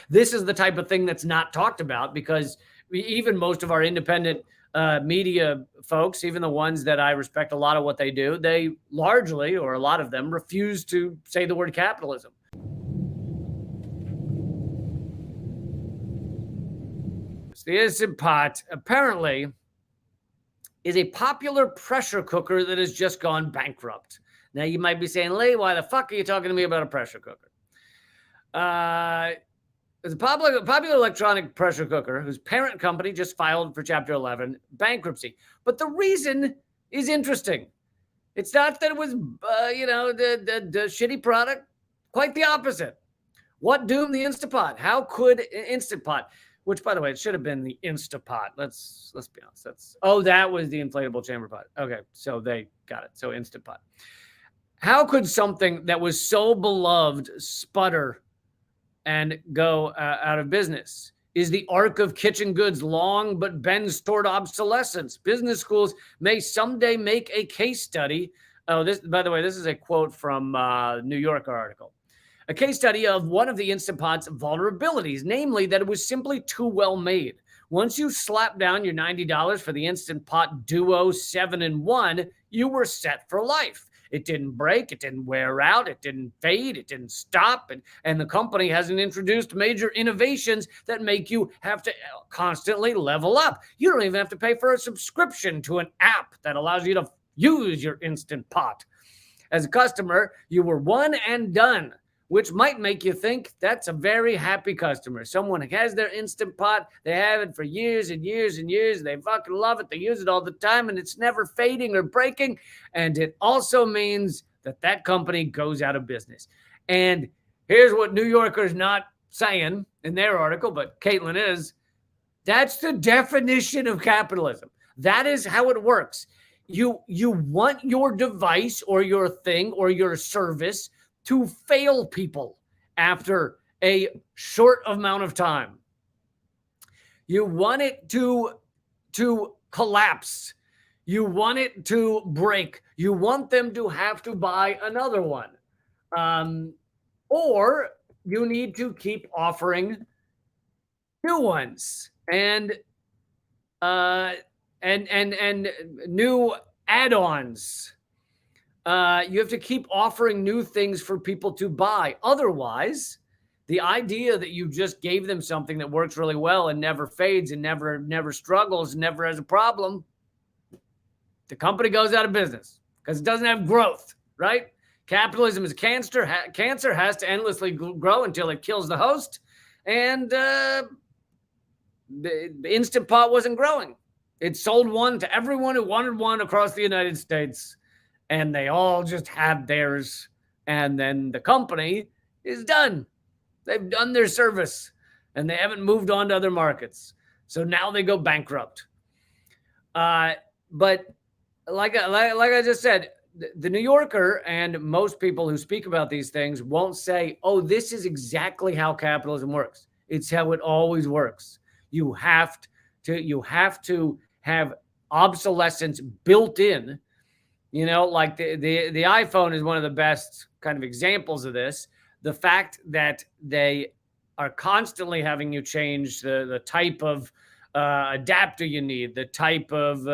This is the type of thing that's not talked about because even most of our independent media folks, even the ones that I respect a lot of what they do, they largely, or a lot of them, refuse to say the word capitalism. The Instant Pot apparently is a popular pressure cooker that has just gone bankrupt. Now you might be saying, Lee, why the fuck are you talking to me about a pressure cooker? It's a popular electronic pressure cooker whose parent company just filed for Chapter 11 bankruptcy. But the reason is interesting. It's not that it was, the shitty product. Quite the opposite. What doomed the Instant Pot? How could Instant Pot, which, by the way, it should have been the Instapot. Let's be honest. That was the inflatable chamber pot. Okay, so they got it. So Instant Pot. How could something that was so beloved sputter and go out of business? Is the arc of kitchen goods long but bends toward obsolescence? Business schools may someday make a case study. This, by the way, this is a quote from New Yorker article. A case study of one of the Instant Pot's vulnerabilities, namely that it was simply too well made. Once you slap down your $90 for the Instant Pot Duo 7-in-1, you were set for life. It didn't break, it didn't wear out, it didn't fade, it didn't stop, and the company hasn't introduced major innovations that make you have to constantly level up. You don't even have to pay for a subscription to an app that allows you to use your Instant Pot. As a customer, you were one and done, which might make you think that's a very happy customer. Someone has their Instant Pot, they have it for years and years and years, they fucking love it, they use it all the time, and it's never fading or breaking, and it also means that that company goes out of business. And here's what New Yorker's not saying in their article, but Caitlin is, that's the definition of capitalism. That is how it works. You want your device or your thing or your service to fail people after a short amount of time. You want it to collapse. You want it to break. You want them to have to buy another one. Or you need to keep offering new ones and new add-ons. You have to keep offering new things for people to buy. Otherwise, the idea that you just gave them something that works really well and never fades and never struggles and never has a problem, the company goes out of business because it doesn't have growth, right? Capitalism is cancer. Cancer has to endlessly grow until it kills the host. And the Instant Pot wasn't growing. It sold one to everyone who wanted one across the United States. And they all just had theirs. And then the company is done. They've done their service. And they haven't moved on to other markets. So now they go bankrupt. But like I just said, the New Yorker and most people who speak about these things won't say, oh, this is exactly how capitalism works. It's how it always works. You have to have obsolescence built in. You know, like the iPhone is one of the best kind of examples of this. The fact that they are constantly having you change the type of adapter you need, the type of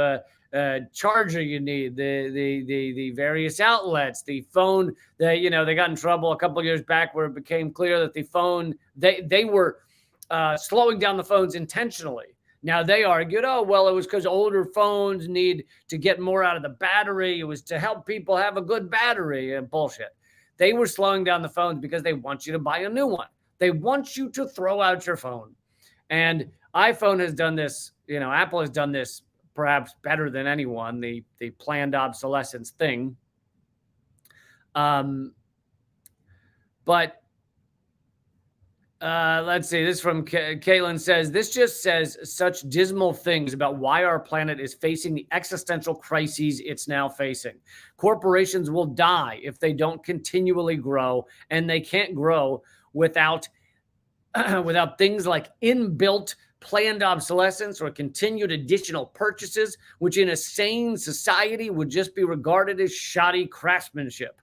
charger you need, the various outlets, the phone. They got in trouble a couple of years back where it became clear that the phone they were slowing down the phones intentionally. Now, they argued, oh, well, it was because older phones need to get more out of the battery. It was to help people have a good battery. Bullshit. They were slowing down the phones because they want you to buy a new one. They want you to throw out your phone. And iPhone has done this, Apple has done this perhaps better than anyone, the planned obsolescence thing. But let's see. This from Caitlin says, this just says such dismal things about why our planet is facing the existential crises it's now facing. Corporations will die if they don't continually grow, and they can't grow without things like inbuilt planned obsolescence or continued additional purchases, which in a sane society would just be regarded as shoddy craftsmanship.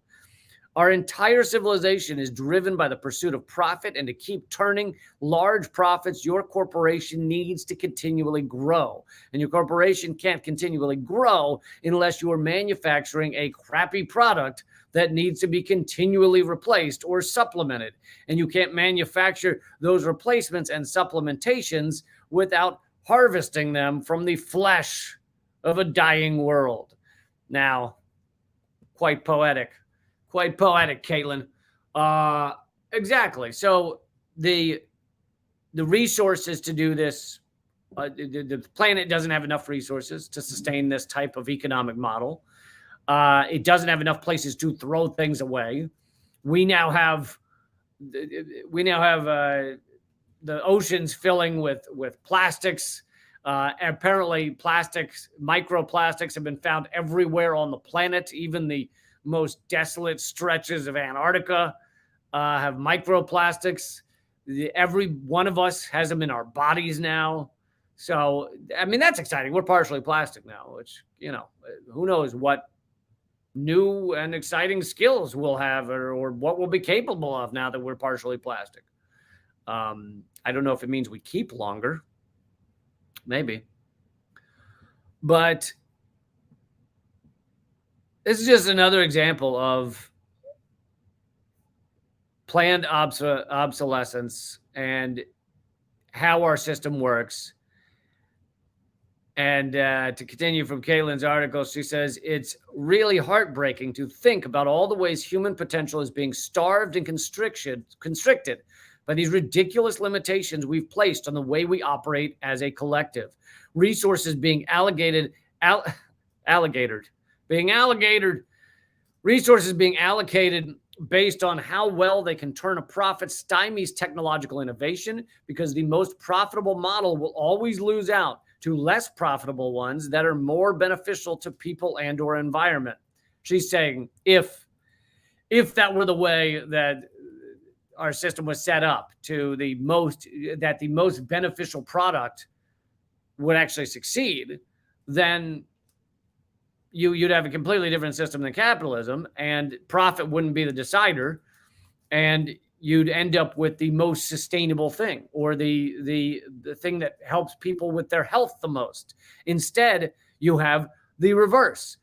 Our entire civilization is driven by the pursuit of profit, and to keep turning large profits, your corporation needs to continually grow. And your corporation can't continually grow unless you are manufacturing a crappy product that needs to be continually replaced or supplemented. And you can't manufacture those replacements and supplementations without harvesting them from the flesh of a dying world. Now, quite poetic. Quite poetic, Caitlin. Exactly. So the resources to do this, the planet doesn't have enough resources to sustain this type of economic model. It doesn't have enough places to throw things away. We now have the oceans filling with plastics. Apparently, plastics, microplastics, have been found everywhere on the planet. Even the most desolate stretches of Antarctica have microplastics. Every one of us has them in our bodies now. So, I mean, that's exciting. We're partially plastic now, which, who knows what new and exciting skills we'll have or what we'll be capable of now that we're partially plastic. I don't know if it means we keep longer. Maybe. But this is just another example of planned obsolescence and how our system works. And to continue from Caitlin's article, she says, it's really heartbreaking to think about all the ways human potential is being starved and constricted by these ridiculous limitations we've placed on the way we operate as a collective. Resources being resources being allocated based on how well they can turn a profit stymies technological innovation, because the most profitable model will always lose out to less profitable ones that are more beneficial to people and or environment. She's saying if that were the way that our system was set up, to the most beneficial product would actually succeed, then you'd have a completely different system than capitalism, and profit wouldn't be the decider, and you'd end up with the most sustainable thing, or the thing that helps people with their health the most. Instead, you have the reverse.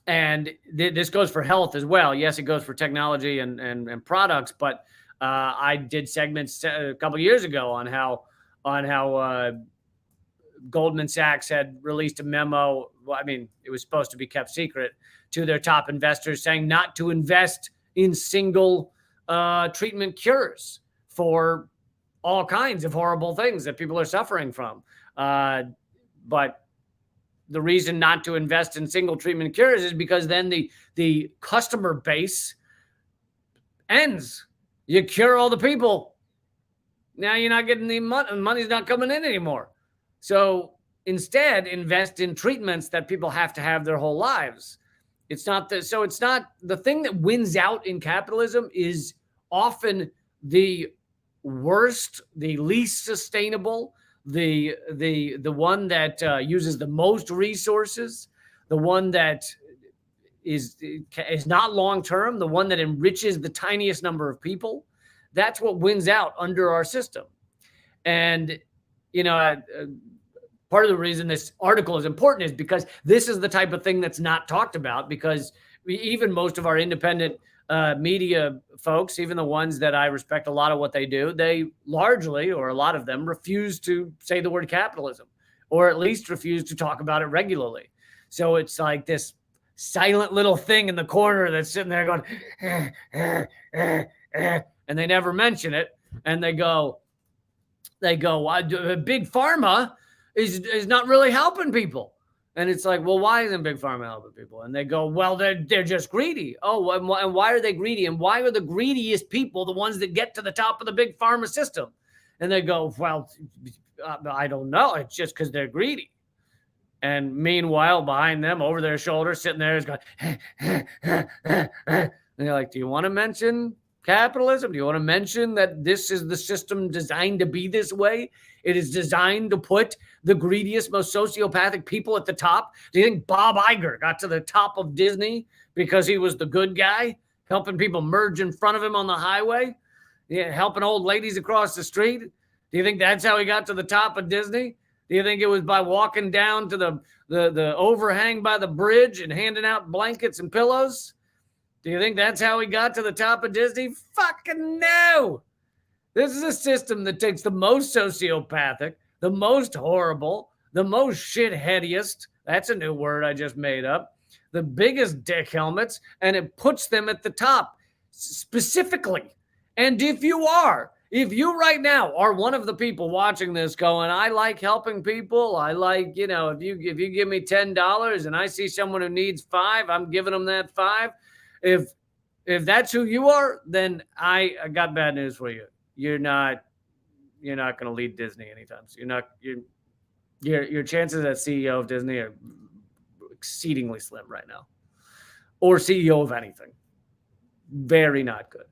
And this goes for health as well. Yes, it goes for technology and products, but I did segments a couple of years ago on how Goldman Sachs had released a memo. Well, I mean, it was supposed to be kept secret, to their top investors, saying not to invest in single treatment cures for all kinds of horrible things that people are suffering from. But the reason not to invest in single treatment cures is because then the customer base ends. You cure all the people. Now you're not getting the money. Money's not coming in anymore. So instead, invest in treatments that people have to have their whole lives. It's not the thing that wins out in capitalism is often the worst, the least sustainable, the one that uses the most resources, the one that is not long-term, the one that enriches the tiniest number of people. That's what wins out under our system. And, part of the reason this article is important is because this is the type of thing that's not talked about, because even most of our independent media folks, even the ones that I respect a lot of what they do, they largely, or a lot of them, refuse to say the word capitalism, or at least refuse to talk about it regularly. So it's like this silent little thing in the corner that's sitting there going, and they never mention it. And they go, big pharma is not really helping people. And it's like, well, why isn't Big Pharma helping people? And they go, well, they're just greedy. Oh, and why are they greedy? And why are the greediest people the ones that get to the top of the Big Pharma system? And they go, well, I don't know. It's just because they're greedy. And meanwhile, behind them, over their shoulder, sitting there, is going, and they're like, do you want to mention Capitalism. Do you want to mention that this is the system designed to be this way? It is designed to put the greediest, most sociopathic people at the top. Do you think Bob Iger got to the top of Disney because he was the good guy, helping people merge in front of him on the highway? Yeah, helping old ladies across the street? Do you think that's how he got to the top of Disney? Do you think it was by walking down to the overhang by the bridge and handing out blankets and pillows? Do you think that's how he got to the top of Disney? Fucking no. This is a system that takes the most sociopathic, the most horrible, the most shitheadiest. That's a new word I just made up. The biggest dick helmets, and it puts them at the top specifically. And if you right now are one of the people watching this going, I like helping people. I like, if you give me $10 and I see someone who needs $5, I'm giving them that $5. If that's who you are, then I got bad news for you. You're not going to lead Disney anytime soon. Your chances as CEO of Disney are exceedingly slim right now, or CEO of anything. Very not good.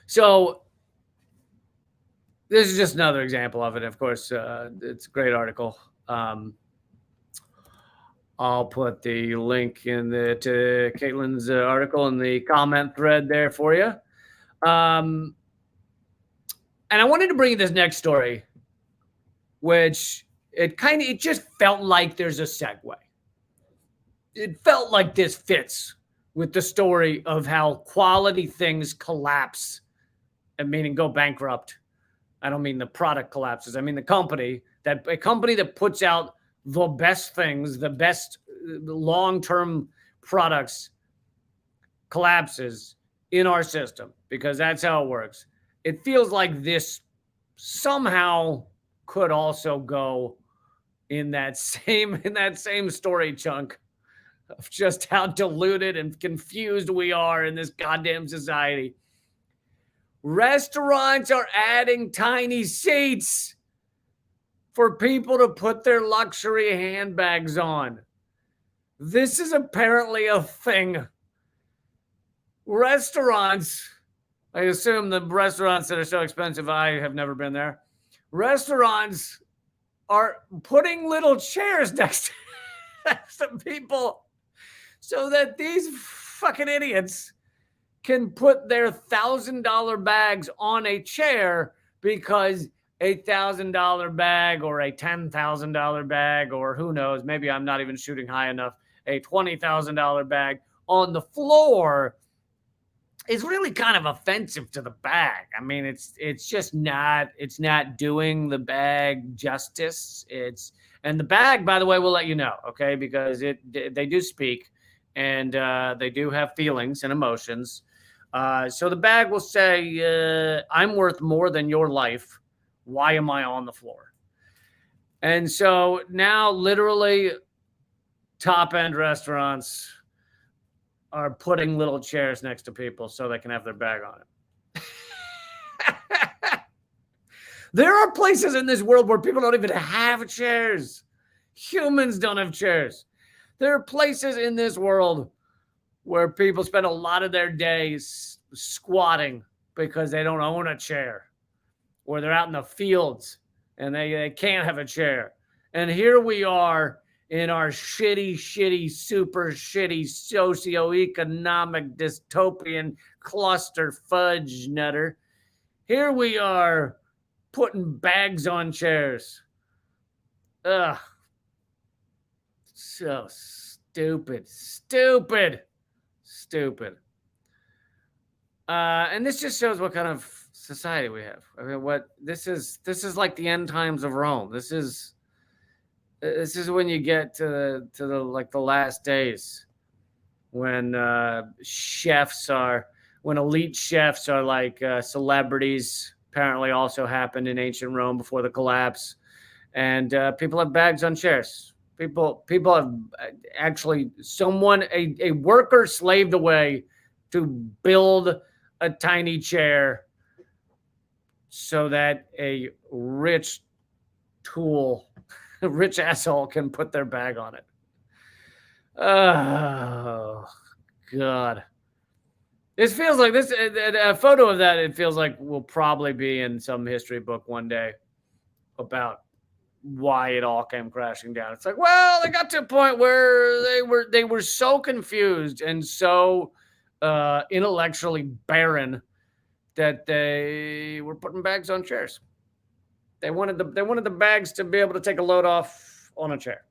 So this is just another example of it. Of course, it's a great article. I'll put the link to Caitlin's article in the comment thread there for you. And I wanted to bring you this next story, which it just felt like there's a segue. It felt like this fits with the story of how quality things collapse, and meaning go bankrupt. I don't mean the product collapses. I mean a company that puts out the best things, the best long-term products collapses in our system, because that's how it works. It feels like this somehow could also go in that same story chunk of just how deluded and confused we are in this goddamn society. Restaurants are adding tiny seats for people to put their luxury handbags on. This is apparently a thing. Restaurants, I assume the restaurants that are so expensive, I have never been there. Restaurants are putting little chairs next to people so that these fucking idiots can put their $1,000 bags on a chair, because a $1,000 bag or a $10,000 bag, or who knows, maybe I'm not even shooting high enough, a $20,000 bag on the floor is really kind of offensive to the bag. I mean, it's just not doing the bag justice. And the bag, by the way, will let you know, okay, because they do speak, and they do have feelings and emotions. So the bag will say, I'm worth more than your life. Why am I on the floor? And so now literally top-end restaurants are putting little chairs next to people so they can have their bag on it. There are places in this world where people don't even have chairs. Humans don't have chairs. There are places in this world where people spend a lot of their days squatting because they don't own a chair, or they're out in the fields and they can't have a chair. And here we are in our shitty, super shitty socioeconomic dystopian cluster fudge nutter. Here we are putting bags on chairs. Ugh. So stupid. And this just shows what kind of society we have. I mean, this is like the end times of Rome. This is when you get to the last days, when elite chefs are like celebrities. Apparently also happened in ancient Rome before the collapse, and people have bags on chairs. People have actually a worker slaved away to build a tiny chair so that a rich asshole can put their bag on it. Oh, God. This feels like this a photo of that. It feels like will probably be in some history book one day about why it all came crashing down. It's like, well, they got to a point where they were so confused and so intellectually barren that they were putting bags on chairs. They wanted the bags to be able to take a load off on a chair.